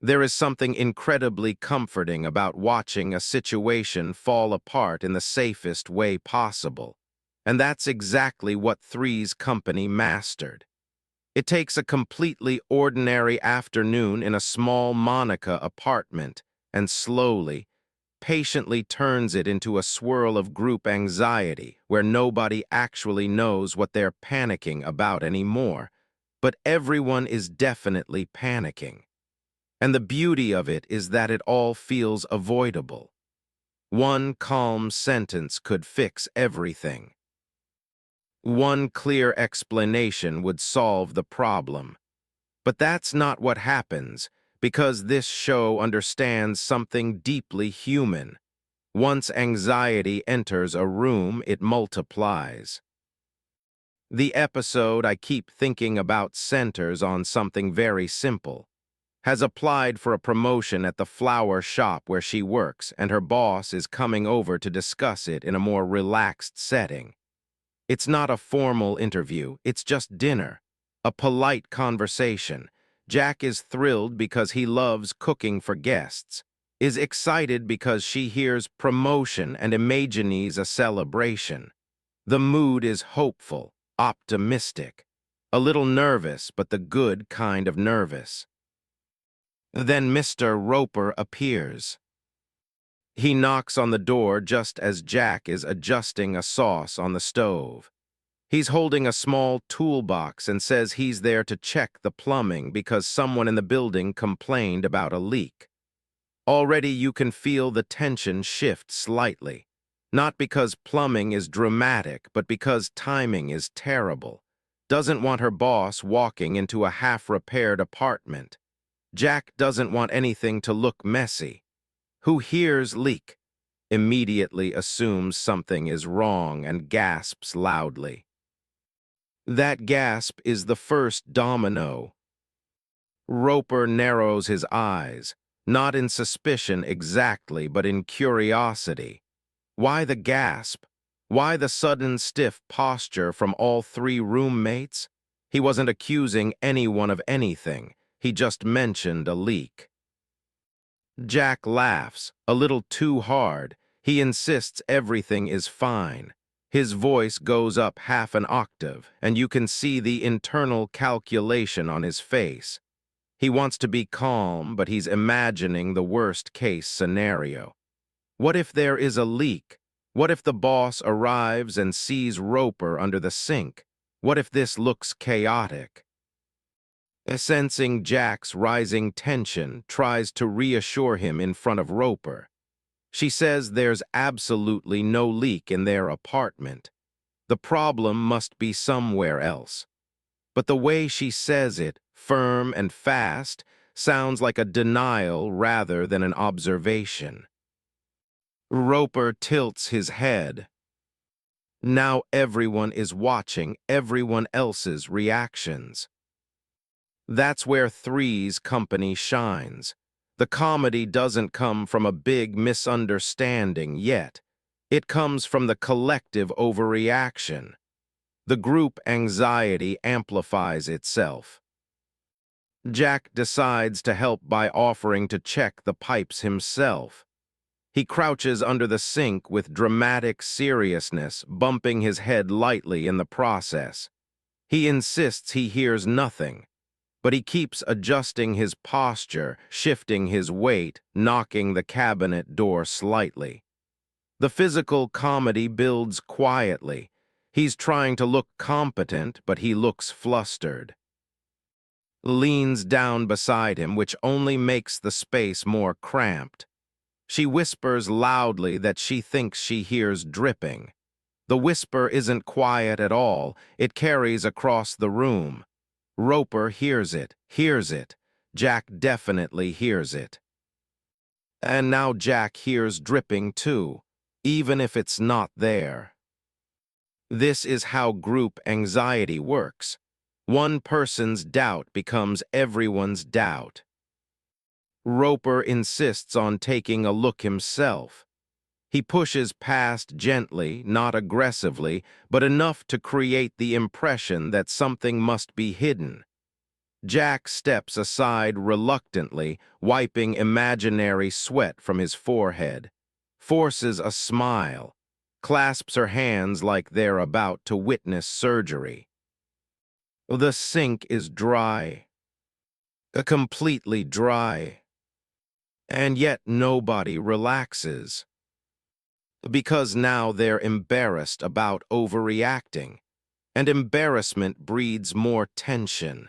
There is something incredibly comforting about watching a situation fall apart in the safest way possible. And that's exactly what Three's Company mastered. It takes a completely ordinary afternoon in a small Monica apartment and slowly, patiently turns it into a swirl of group anxiety where nobody actually knows what they're panicking about anymore, but everyone is definitely panicking. And the beauty of it is that it all feels avoidable. One calm sentence could fix everything. One clear explanation would solve the problem. But that's not what happens, because this show understands something deeply human. Once anxiety enters a room, it multiplies. The episode I keep thinking about centers on something very simple. Has applied for a promotion at the flower shop where she works, and her boss is coming over to discuss it in a more relaxed setting. It's not a formal interview, it's just dinner, a polite conversation. Jack is thrilled because he loves cooking for guests, is excited because she hears promotion and imagines a celebration. The mood is hopeful, optimistic, a little nervous, but the good kind of nervous. Then Mr. Roper appears. He knocks on the door just as Jack is adjusting a sauce on the stove. He's holding a small toolbox and says he's there to check the plumbing because someone in the building complained about a leak. Already you can feel the tension shift slightly, not because plumbing is dramatic, but because timing is terrible. Doesn't want her boss walking into a half-repaired apartment. Jack doesn't want anything to look messy. Who hears leak immediately assumes something is wrong and gasps loudly. That gasp is the first domino. Roper narrows his eyes, not in suspicion exactly, but in curiosity. Why the gasp? Why the sudden stiff posture from all three roommates? He wasn't accusing anyone of anything. He just mentioned a leak. Jack laughs, a little too hard. He insists everything is fine. His voice goes up half an octave, and you can see the internal calculation on his face. He wants to be calm, but he's imagining the worst-case scenario. What if there is a leak? What if the boss arrives and sees Roper under the sink? What if this looks chaotic? Sensing Jack's rising tension, tries to reassure him in front of Roper. She says there's absolutely no leak in their apartment. The problem must be somewhere else. But the way she says it, firm and fast, sounds like a denial rather than an observation. Roper tilts his head. Now everyone is watching everyone else's reactions. That's where Three's Company shines. The comedy doesn't come from a big misunderstanding yet. It comes from the collective overreaction. The group anxiety amplifies itself. Jack decides to help by offering to check the pipes himself. He crouches under the sink with dramatic seriousness, bumping his head lightly in the process. He insists he hears nothing, but he keeps adjusting his posture, shifting his weight, knocking the cabinet door slightly. The physical comedy builds quietly. He's trying to look competent, but he looks flustered. Leans down beside him, which only makes the space more cramped. She whispers loudly that she thinks she hears dripping. The whisper isn't quiet at all. It carries across the room. Roper hears it. Jack definitely hears it. And now Jack hears dripping too, even if it's not there. This is how group anxiety works. One person's doubt becomes everyone's doubt. Roper insists on taking a look himself. He pushes past gently, not aggressively, but enough to create the impression that something must be hidden. Jack steps aside reluctantly, wiping imaginary sweat from his forehead, forces a smile, clasps her hands like they're about to witness surgery. The sink is dry, completely dry, and yet nobody relaxes, because now they're embarrassed about overreacting, and embarrassment breeds more tension.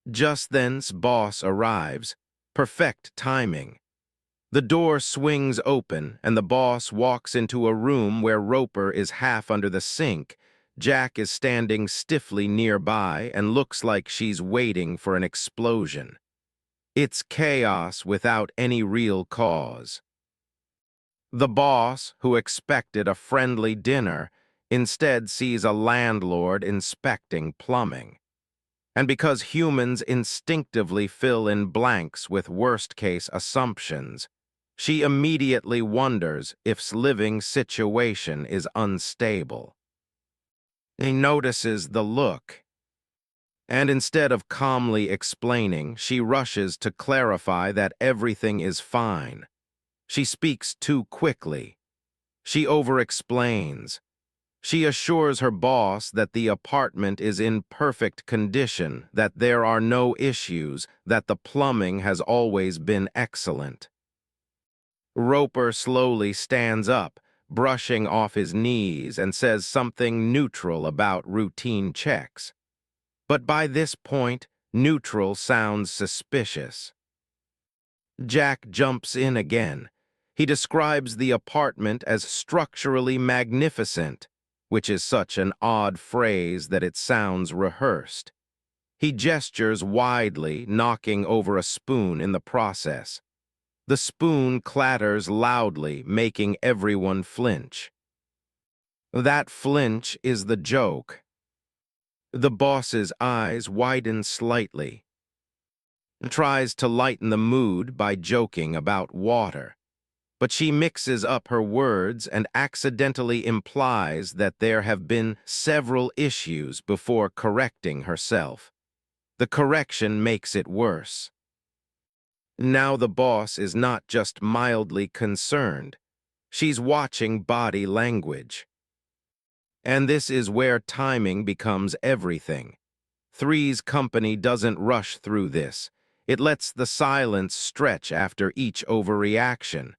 Just then's boss arrives, perfect timing. The door swings open, and the boss walks into a room where Roper is half under the sink. Jack is standing stiffly nearby and looks like she's waiting for an explosion. It's chaos without any real cause. The boss, who expected a friendly dinner, instead sees a landlord inspecting plumbing. And because humans instinctively fill in blanks with worst-case assumptions, she immediately wonders if living situation is unstable. He notices the look, and instead of calmly explaining, she rushes to clarify that everything is fine. She speaks too quickly. She over-explains. She assures her boss that the apartment is in perfect condition, that there are no issues, that the plumbing has always been excellent. Roper slowly stands up, brushing off his knees, and says something neutral about routine checks. But by this point, neutral sounds suspicious. Jack jumps in again. He describes the apartment as structurally magnificent, which is such an odd phrase that it sounds rehearsed. He gestures widely, knocking over a spoon in the process. The spoon clatters loudly, making everyone flinch. That flinch is the joke. The boss's eyes widen slightly, tries to lighten the mood by joking about water. But she mixes up her words and accidentally implies that there have been several issues before correcting herself. The correction makes it worse. Now the boss is not just mildly concerned. She's watching body language. And this is where timing becomes everything. Three's company doesn't rush through this. It lets the silence stretch after each overreaction.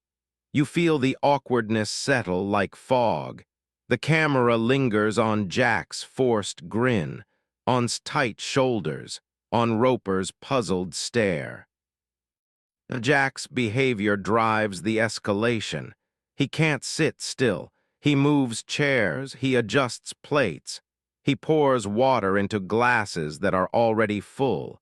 You feel the awkwardness settle like fog. The camera lingers on Jack's forced grin, on tight shoulders, on Roper's puzzled stare. Jack's behavior drives the escalation. He can't sit still. He moves chairs, he adjusts plates. He pours water into glasses that are already full.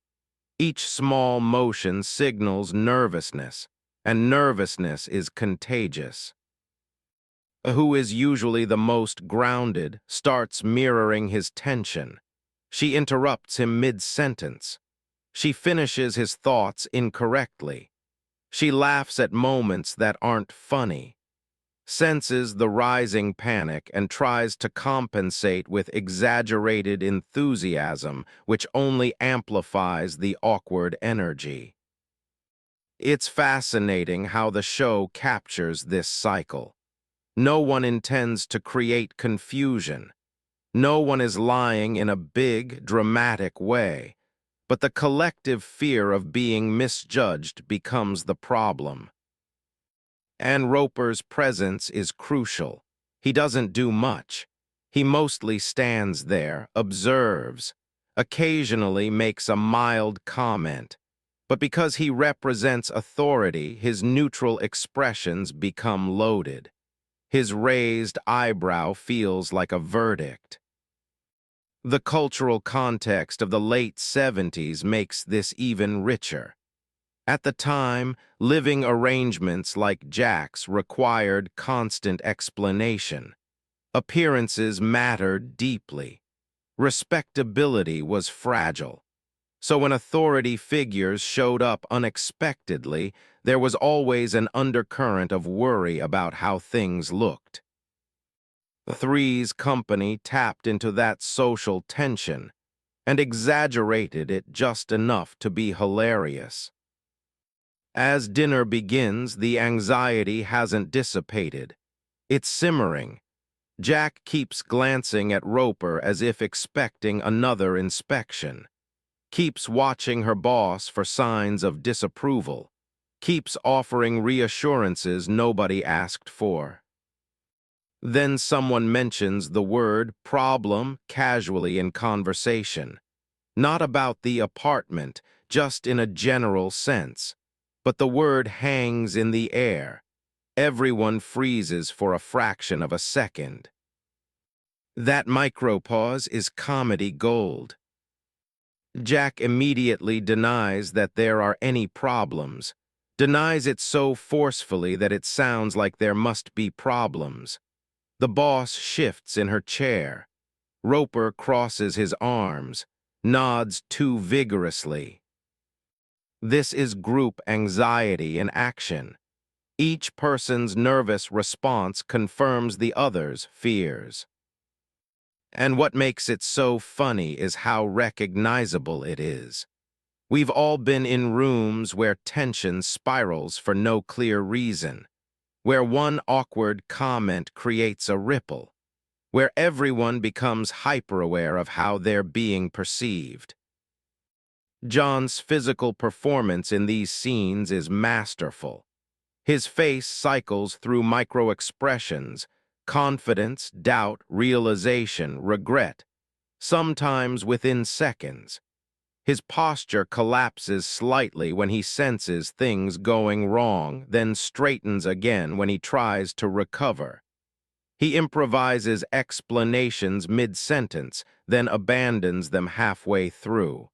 Each small motion signals nervousness, and nervousness is contagious. Who is usually the most grounded, starts mirroring his tension. She interrupts him mid-sentence. She finishes his thoughts incorrectly. She laughs at moments that aren't funny, senses the rising panic, and tries to compensate with exaggerated enthusiasm, which only amplifies the awkward energy. It's fascinating how the show captures this cycle. No one intends to create confusion. No one is lying in a big, dramatic way, but the collective fear of being misjudged becomes the problem. And Roper's presence is crucial. He doesn't do much. He mostly stands there, observes, occasionally makes a mild comment. But because he represents authority, his neutral expressions become loaded. His raised eyebrow feels like a verdict. The cultural context of the late 70s makes this even richer. At the time, living arrangements like Jack's required constant explanation. Appearances mattered deeply. Respectability was fragile. So when authority figures showed up unexpectedly, there was always an undercurrent of worry about how things looked. Three's company tapped into that social tension. and exaggerated it just enough to be hilarious. As dinner begins, the anxiety hasn't dissipated. It's simmering. Jack keeps glancing at Roper as if expecting another inspection, keeps watching her boss for signs of disapproval, keeps offering reassurances nobody asked for. Then someone mentions the word problem casually in conversation, not about the apartment, just in a general sense. But the word hangs in the air. Everyone freezes for a fraction of a second. That micropause is comedy gold. Jack immediately denies that there are any problems, denies it so forcefully that it sounds like there must be problems. The boss shifts in her chair. Roper crosses his arms, nods too vigorously. This is group anxiety in action. Each person's nervous response confirms the other's fears. And what makes it so funny is how recognizable it is. We've all been in rooms where tension spirals for no clear reason, where one awkward comment creates a ripple, where everyone becomes hyper-aware of how they're being perceived. John's physical performance in these scenes is masterful. His face cycles through micro-expressions: confidence, doubt, realization, regret, sometimes within seconds. His posture collapses slightly when he senses things going wrong, then straightens again when he tries to recover. He improvises explanations mid-sentence, then abandons them halfway through.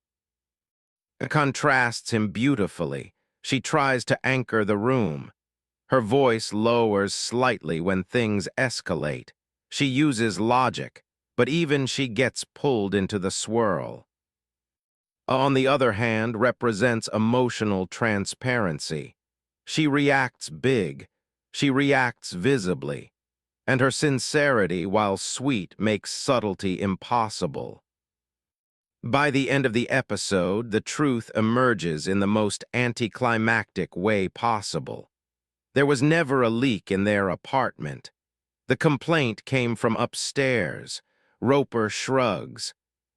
It contrasts him beautifully. She tries to anchor the room. Her voice lowers slightly when things escalate. She uses logic, but even she gets pulled into the swirl. On the other hand, represents emotional transparency. She reacts big. She reacts visibly. And her sincerity, while sweet, makes subtlety impossible. By the end of the episode, the truth emerges in the most anticlimactic way possible. There was never a leak in their apartment. The complaint came from upstairs. Roper shrugs.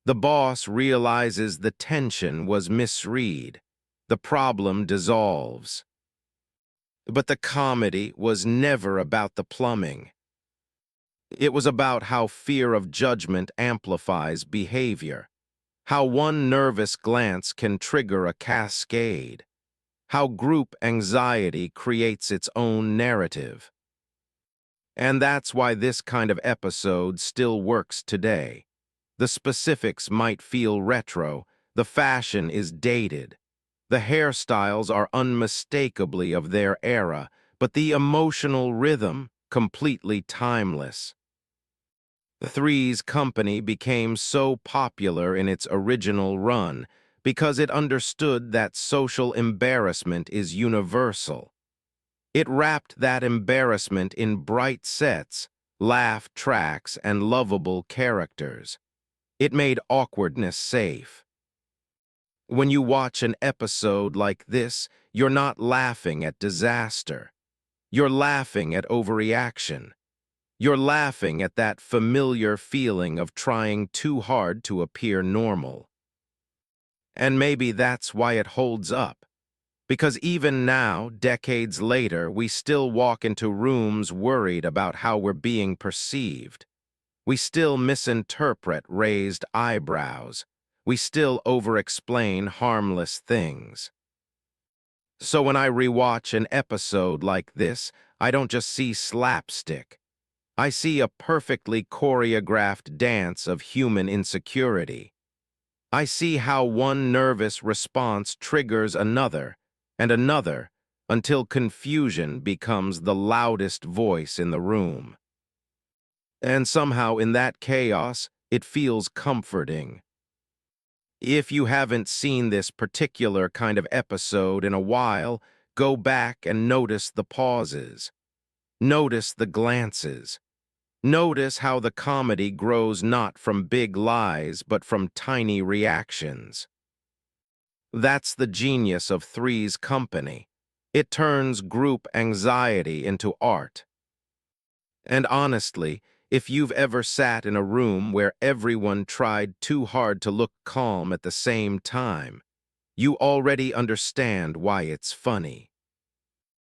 The boss realizes the tension was misread. The problem dissolves. But the comedy was never about the plumbing. It was about how fear of judgment amplifies behavior, how one nervous glance can trigger a cascade, how group anxiety creates its own narrative. And that's why this kind of episode still works today. The specifics might feel retro, the fashion is dated, the hairstyles are unmistakably of their era, but the emotional rhythm, completely timeless. The Three's Company became so popular in its original run because it understood that social embarrassment is universal. It wrapped that embarrassment in bright sets, laugh tracks, and lovable characters. It made awkwardness safe. When you watch an episode like this, you're not laughing at disaster. You're laughing at overreaction. You're laughing at that familiar feeling of trying too hard to appear normal. And maybe that's why it holds up. Because even now, decades later, we still walk into rooms worried about how we're being perceived. We still misinterpret raised eyebrows. We still over-explain harmless things. So when I rewatch an episode like this, I don't just see slapstick. I see a perfectly choreographed dance of human insecurity. I see how one nervous response triggers another, and another, until confusion becomes the loudest voice in the room. And somehow in that chaos, it feels comforting. If you haven't seen this particular kind of episode in a while, go back and notice the pauses. Notice the glances. Notice how the comedy grows not from big lies, but from tiny reactions. That's the genius of Three's Company. It turns group anxiety into art. And honestly, if you've ever sat in a room where everyone tried too hard to look calm at the same time, you already understand why it's funny.